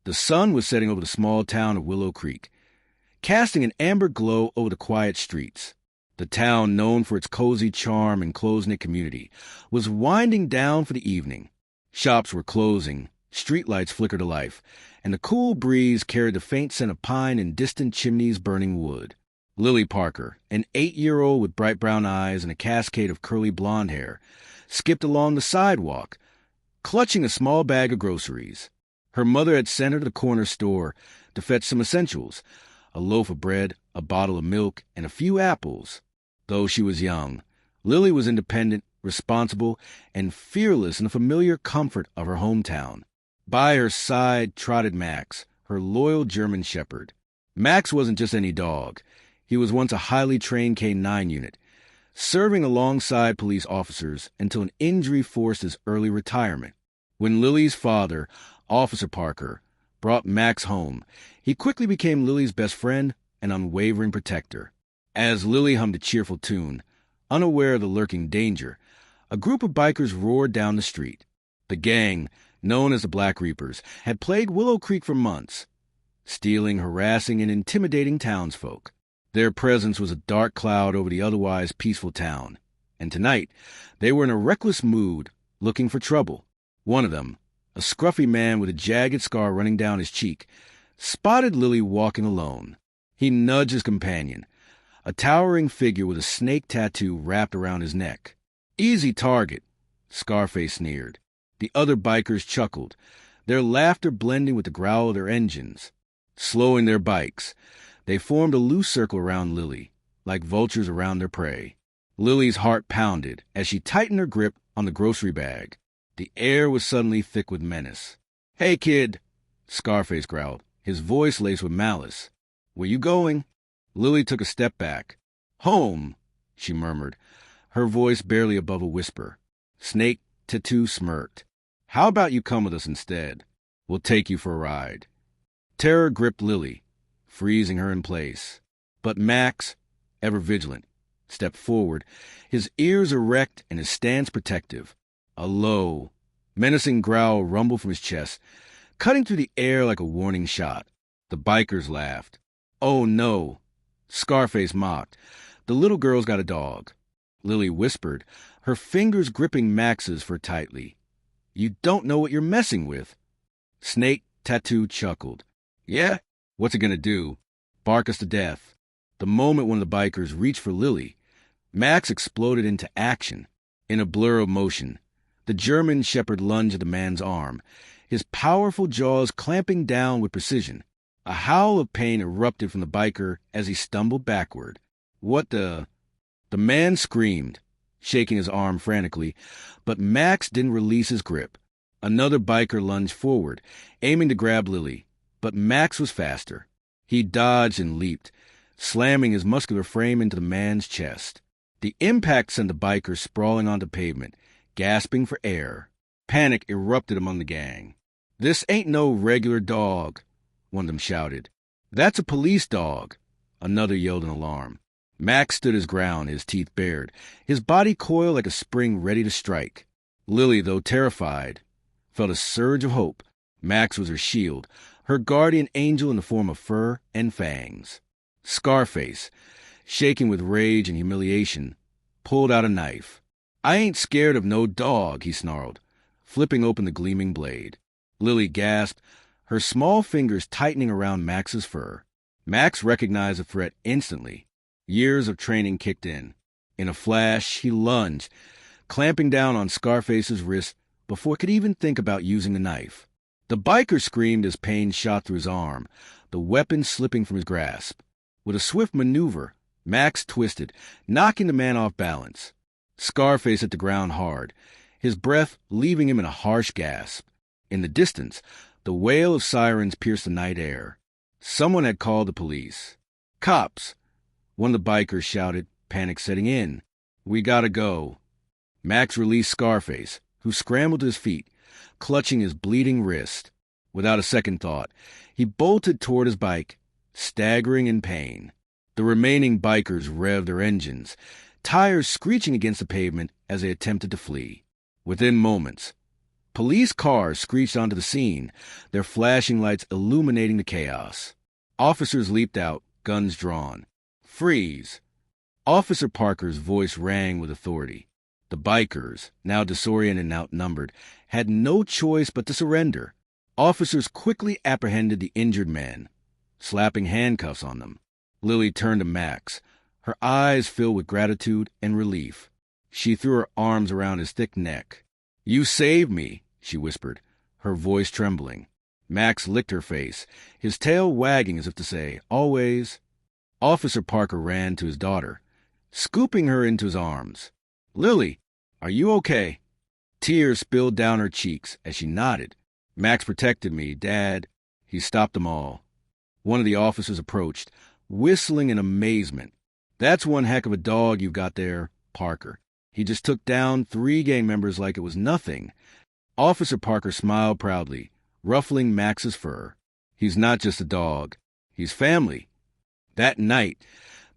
The sun was setting over the small town of Willow Creek, casting an amber glow over the quiet streets. The town, known for its cozy charm and close-knit community, was winding down for the evening. Shops were closing, streetlights flickered to life, and the cool breeze carried the faint scent of pine and distant chimneys burning wood. Lily Parker, an 8-year-old with bright brown eyes and a cascade of curly blonde hair, skipped along the sidewalk, clutching a small bag of groceries. Her mother had sent her to the corner store to fetch some essentials, a loaf of bread, a bottle of milk, and a few apples. Though she was young, Lily was independent, responsible, and fearless in the familiar comfort of her hometown. By her side trotted Max, her loyal German shepherd. Max wasn't just any dog. He was once a highly trained K-9 unit, serving alongside police officers until an injury forced his early retirement. When Lily's father, Officer Parker, brought Max home, he quickly became Lily's best friend and unwavering protector. As Lily hummed a cheerful tune, unaware of the lurking danger, a group of bikers roared down the street. The gang, known as the Black Reapers, had plagued Willow Creek for months, stealing, harassing, and intimidating townsfolk. Their presence was a dark cloud over the otherwise peaceful town, and tonight they were in a reckless mood, looking for trouble. One of them, a scruffy man with a jagged scar running down his cheek, spotted Lily walking alone. He nudged his companion, a towering figure with a snake tattoo wrapped around his neck. "Easy target," Scarface sneered. The other bikers chuckled, their laughter blending with the growl of their engines. Slowing their bikes, they formed a loose circle around Lily, like vultures around their prey. Lily's heart pounded as she tightened her grip on the grocery bag. The air was suddenly thick with menace. "Hey, kid," Scarface growled, his voice laced with malice. "Where you going?" Lily took a step back. "Home," she murmured, her voice barely above a whisper. Snake Tattoo smirked. "How about you come with us instead? We'll take you for a ride." Terror gripped Lily, freezing her in place. But Max, ever vigilant, stepped forward, his ears erect and his stance protective. A low, menacing growl rumbled from his chest, cutting through the air like a warning shot. The bikers laughed. "Oh, no," Scarface mocked. "The little girl's got a dog." Lily whispered, her fingers gripping Max's fur tightly. "You don't know what you're messing with." Snake Tattoo chuckled. "Yeah? What's it gonna do? Bark us to death." The moment one of the bikers reached for Lily, Max exploded into action. In a blur of motion, the German shepherd lunged at the man's arm, his powerful jaws clamping down with precision. A howl of pain erupted from the biker as he stumbled backward. "What the—" The man screamed, shaking his arm frantically, but Max didn't release his grip. Another biker lunged forward, aiming to grab Lily, but Max was faster. He dodged and leaped, slamming his muscular frame into the man's chest. The impact sent the biker sprawling onto pavement, gasping for air. Panic erupted among the gang. "This ain't no regular dog," one of them shouted. "That's a police dog," another yelled in alarm. Max stood his ground, his teeth bared, his body coiled like a spring ready to strike. Lily, though terrified, felt a surge of hope. Max was her shield, her guardian angel in the form of fur and fangs. Scarface, shaking with rage and humiliation, pulled out a knife. "I ain't scared of no dog," he snarled, flipping open the gleaming blade. Lily gasped, her small fingers tightening around Max's fur. Max recognized the threat instantly. Years of training kicked in. In a flash, he lunged, clamping down on Scarface's wrist before it could even think about using the knife. The biker screamed as pain shot through his arm, the weapon slipping from his grasp. With a swift maneuver, Max twisted, knocking the man off balance. Scarface hit the ground hard, his breath leaving him in a harsh gasp. In the distance, the wail of sirens pierced the night air. Someone had called the police. "Cops!" One of the bikers shouted, panic setting in. "We gotta go." Max released Scarface, who scrambled to his feet, clutching his bleeding wrist. Without a second thought, he bolted toward his bike, staggering in pain. The remaining bikers revved their engines, tires screeching against the pavement as they attempted to flee. Within moments, Police cars screeched onto the scene, their flashing lights illuminating the chaos. Officers leaped out, guns drawn. Freeze! Officer Parker's voice rang with authority. The bikers, now disoriented and outnumbered, had no choice but to surrender. Officers quickly apprehended the injured men, slapping handcuffs on them. Lily turned to Max, her eyes filled with gratitude and relief. She threw her arms around his thick neck. "You saved me," she whispered, her voice trembling. Max licked her face, his tail wagging as if to say, "Always." Officer Parker ran to his daughter, scooping her into his arms. "Lily, are you okay?" Tears spilled down her cheeks as she nodded. "Max protected me, Dad." He stopped them all. One of the officers approached, whistling in amazement. "That's one heck of a dog you've got there, Parker. He just took down 3 gang members like it was nothing." Officer Parker smiled proudly, ruffling Max's fur. "He's not just a dog. He's family." That night,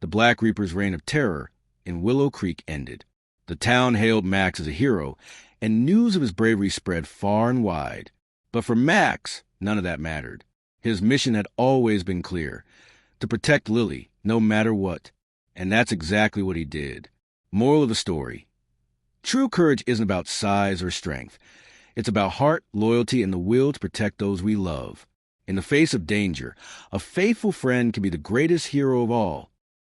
the Black Reaper's reign of terror in Willow Creek ended. The town hailed Max as a hero, and news of his bravery spread far and wide. But for Max, none of that mattered. His mission had always been clear: to protect Lily, no matter what. And that's exactly what he did. Moral of the story: true courage isn't about size or strength. It's about heart, loyalty, and the will to protect those we love. In the face of danger, a faithful friend can be the greatest hero of all.